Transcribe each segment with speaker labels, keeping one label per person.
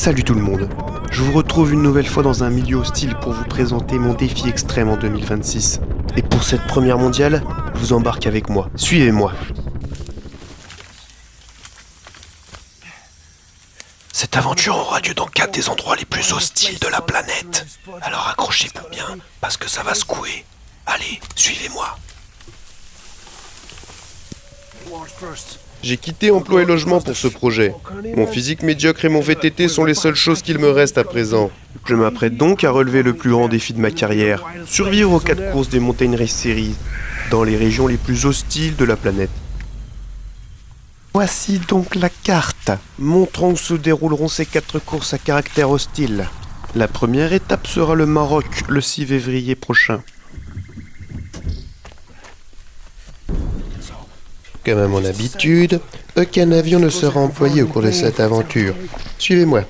Speaker 1: Salut tout le monde, je vous retrouve une nouvelle fois dans un milieu hostile pour vous présenter mon défi extrême en 2026. Et pour cette première mondiale, je vous embarque avec moi. Suivez-moi. Cette aventure aura lieu dans 4 des endroits les plus hostiles de la planète. Alors accrochez-vous bien, parce que ça va secouer. Allez, suivez-moi. J'ai quitté emploi et logement pour ce projet. Mon physique médiocre et mon VTT sont les seules choses qu'il me reste à présent. Je m'apprête donc à relever le plus grand défi de ma carrière, survivre aux 4 courses des Mountain Race Series, dans les régions les plus hostiles de la planète. Voici donc la carte, montrant où se dérouleront ces 4 courses à caractère hostile. La première étape sera le Maroc, le 6 février prochain. Comme à mon habitude, aucun avion ne sera employé au cours de cette aventure. Suivez-moi.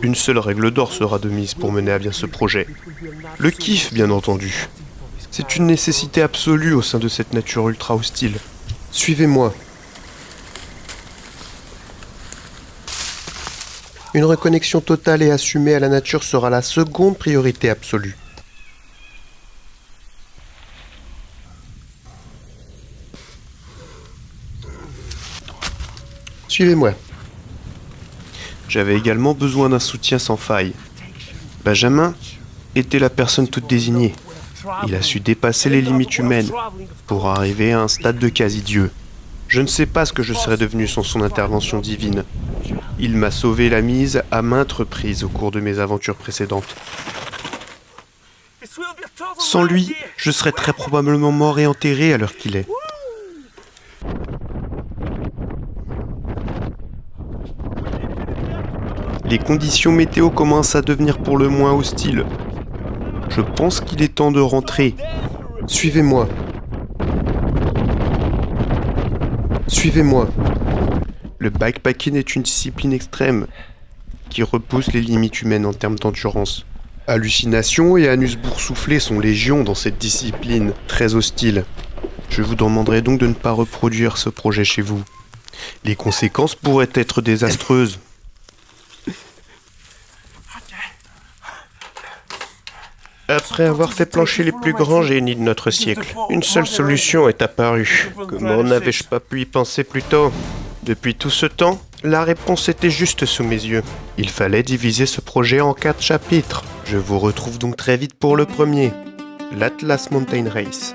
Speaker 1: Une seule règle d'or sera de mise pour mener à bien ce projet. Le kiff, bien entendu. C'est une nécessité absolue au sein de cette nature ultra hostile. Suivez-moi. Une reconnexion totale et assumée à la nature sera la seconde priorité absolue. Suivez-moi. J'avais également besoin d'un soutien sans faille. Benjamin était la personne toute désignée. Il a su dépasser les limites humaines pour arriver à un stade de quasi-dieu. Je ne sais pas ce que je serais devenu sans son intervention divine. Il m'a sauvé la mise à maintes reprises au cours de mes aventures précédentes. Sans lui, je serais très probablement mort et enterré à l'heure qu'il est. Les conditions météo commencent à devenir pour le moins hostiles. Je pense qu'il est temps de rentrer. Suivez-moi. Suivez-moi. Le bikepacking est une discipline extrême qui repousse les limites humaines en termes d'endurance. Hallucinations et anus boursouflés sont légion dans cette discipline très hostile. Je vous demanderai donc de ne pas reproduire ce projet chez vous. Les conséquences pourraient être désastreuses. Après avoir fait plancher les plus grands génies de notre siècle, une seule solution est apparue. Comment n'avais-je pas pu y penser plus tôt ? Depuis tout ce temps, la réponse était juste sous mes yeux. Il fallait diviser ce projet en 4 chapitres. Je vous retrouve donc très vite pour le premier, l'Atlas Mountain Race.